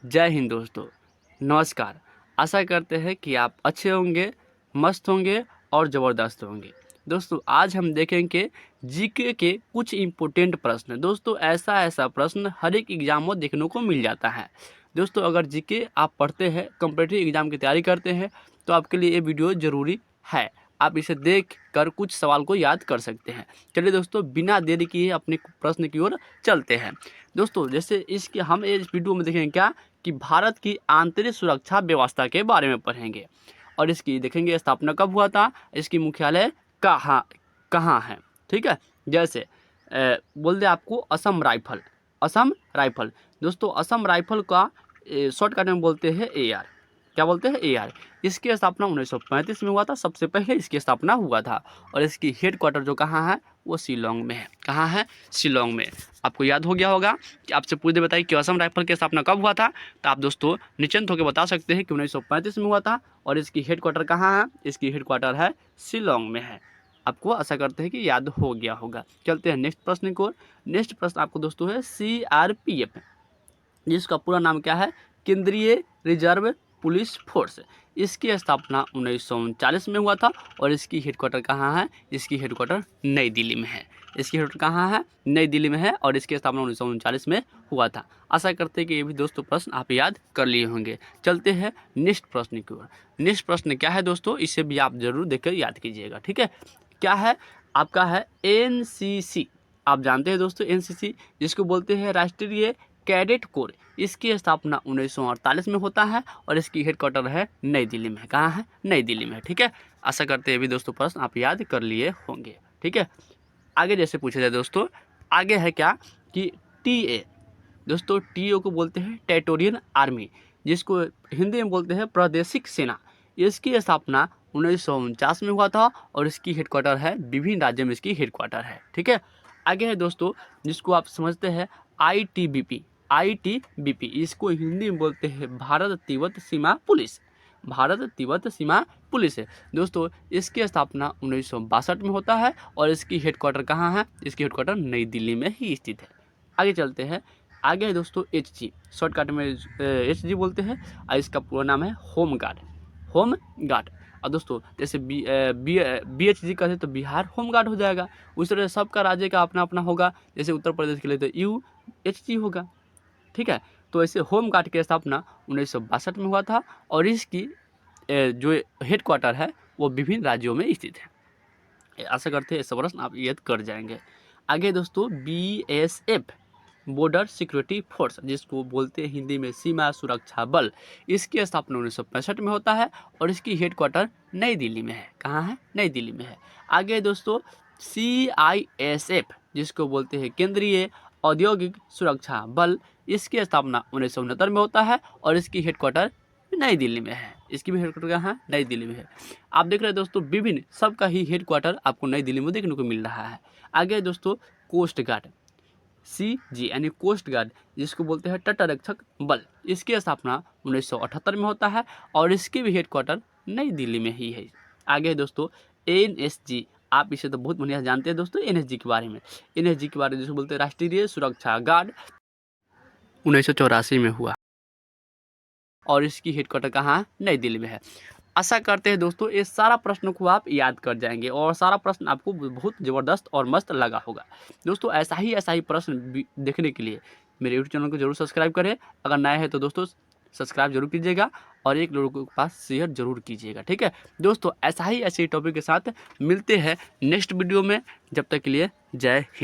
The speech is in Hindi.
जय हिंद दोस्तों, नमस्कार। आशा करते हैं कि आप अच्छे होंगे, मस्त होंगे और ज़बरदस्त होंगे। दोस्तों आज हम देखेंगे जीके के कुछ इम्पोर्टेंट प्रश्न। दोस्तों ऐसा प्रश्न हर एक एग्ज़ाम में देखने को मिल जाता है। दोस्तों अगर जीके आप पढ़ते हैं, कॉम्पिटिटिव एग्ज़ाम की तैयारी करते हैं तो आपके लिए ये वीडियो ज़रूरी है। आप इसे देख कर कुछ सवाल को याद कर सकते हैं। चलिए दोस्तों बिना देरी किए अपने प्रश्न की ओर चलते हैं। दोस्तों जैसे इसके हम इस वीडियो में देखेंगे क्या कि भारत की आंतरिक सुरक्षा व्यवस्था के बारे में पढ़ेंगे और इसकी देखेंगे स्थापना कब हुआ था, इसकी मुख्यालय कहाँ कहाँ है। ठीक है, जैसे बोल दे आपको असम राइफल। दोस्तों असम राइफल का शॉर्टकट में बोलते हैं AR। क्या बोलते हैं AR। इसकी स्थापना 1935 में हुआ था, सबसे पहले इसकी स्थापना हुआ था और इसकी हेड क्वार्टर जो कहाँ है वो शिलोंग में है। कहाँ है? शिलोंग में। आपको याद हो गया होगा कि आपसे पूछ दे बताइए कि असम राइफल की स्थापना कब हुआ था, तो आप दोस्तों निश्चिंत होकर बता सकते हैं कि 1935 में हुआ था और इसकी हेड क्वार्टर कहाँ है? इसकी हेड क्वार्टर है शिलोंग में है। आपको आशा करते हैं कि याद हो गया होगा। चलते हैं नेक्स्ट प्रश्न को। नेक्स्ट प्रश्न आपको दोस्तों है CRPF, जिसका पूरा नाम क्या है? केंद्रीय रिजर्व पुलिस फोर्स। इसकी स्थापना 1939 में हुआ था और इसकी हेडक्वार्टर कहाँ है? इसकी हेडक्वार्टर नई दिल्ली में है। इसकी हेडक्वार्टर कहाँ है? नई दिल्ली में है और इसकी स्थापना 1939 में हुआ था। आशा करते हैं कि ये भी दोस्तों प्रश्न आप याद कर लिए होंगे। चलते हैं नेक्स्ट प्रश्न की ओर। नेक्स्ट प्रश्न क्या है दोस्तों, इसे भी आप जरूर देखकर याद कीजिएगा। ठीक है, क्या है? आपका है NCC। आप जानते हैं दोस्तों NCC जिसको बोलते हैं राष्ट्रीय कैडेट कोर। इसकी स्थापना 1948 में होता है और इसकी हेडक्वार्टर है नई दिल्ली में। कहाँ है? नई दिल्ली में। ठीक है, आशा करते हैं भी दोस्तों प्रश्न आप याद कर लिए होंगे। ठीक है, आगे जैसे पूछा जाए दोस्तों, आगे है क्या कि TA। दोस्तों TO को बोलते हैं टेरिटोरियल आर्मी, जिसको हिंदी में बोलते हैं प्रादेशिक सेना। इसकी स्थापना 1949 में हुआ था और इसकी हेडक्वार्टर है विभिन्न राज्यों में इसकी हेडक्वार्टर है। ठीक है, आगे है दोस्तों जिसको आप समझते हैं ITBP। इसको हिंदी में बोलते हैं भारत तिब्बत सीमा पुलिस। भारत तिब्बत सीमा पुलिस है। दोस्तों इसकी स्थापना 1962 में होता है और इसकी हेडक्वार्टर कहाँ है? इसकी हेडक्वार्टर नई दिल्ली में ही स्थित है। आगे चलते हैं। आगे है दोस्तों HG, शॉर्टकट में HG बोलते हैं और इसका पूरा नाम है होम गार्ड। और दोस्तों जैसे BHG कहते तो बिहार होम गार्ड हो जाएगा। उस तरह सबका राज्य का अपना अपना होगा। जैसे उत्तर प्रदेश के लिए तो UHG होगा। ठीक है, तो ऐसे होम गार्ड की स्थापना 1962 में हुआ था और इसकी जो हेड क्वार्टर है वो विभिन्न राज्यों में स्थित है। आशा करते हैं ऐसा प्रश्न आप याद कर जाएंगे। आगे दोस्तों BSF, बॉर्डर सिक्योरिटी फोर्स, जिसको बोलते हैं हिंदी में सीमा सुरक्षा बल। इसकी स्थापना 1965 में होता है और इसकी हेड क्वार्टर नई दिल्ली में है। कहाँ है? नई दिल्ली में है। आगे दोस्तों CISF, जिसको बोलते हैं केंद्रीय औद्योगिक सुरक्षा बल। इसकी स्थापना 1969 में होता है और इसकी हेडक्वार्टर नई दिल्ली में है। इसकी भी हेडक्वार्टर कहाँ है? नई दिल्ली में है। आप देख रहे हैं दोस्तों विभिन्न सबका ही हेडक्वार्टर आपको नई दिल्ली में देखने को मिल रहा है। आगे दोस्तों कोस्ट गार्ड, CG यानी कोस्ट गार्ड, जिसको बोलते हैं तटरक्षक बल। इसकी स्थापना 1978 में होता है और इसकी भी हेडक्वार्टर नई दिल्ली में ही है। आगे दोस्तों NSG, आप इसे तो बहुत बढ़िया जानते हैं दोस्तों NSG के बारे में। NSG के बारे में जिसको बोलते हैं राष्ट्रीय सुरक्षा गार्ड, 1984 में हुआ और इसकी हेडक्वार्टर कहाँ? नई दिल्ली में है। आशा करते हैं दोस्तों ये सारा प्रश्न को आप याद कर जाएंगे और सारा प्रश्न आपको बहुत ज़बरदस्त और मस्त लगा होगा। दोस्तों ऐसा ही प्रश्न देखने के लिए मेरे यूट्यूब चैनल को जरूर सब्सक्राइब करें। अगर नए हैं तो दोस्तों सब्सक्राइब जरूर कीजिएगा और एक लोगों के पास शेयर जरूर कीजिएगा। ठीक है दोस्तों, ऐसे टॉपिक के साथ मिलते हैं नेक्स्ट वीडियो में। जब तक के लिए जय हिंद।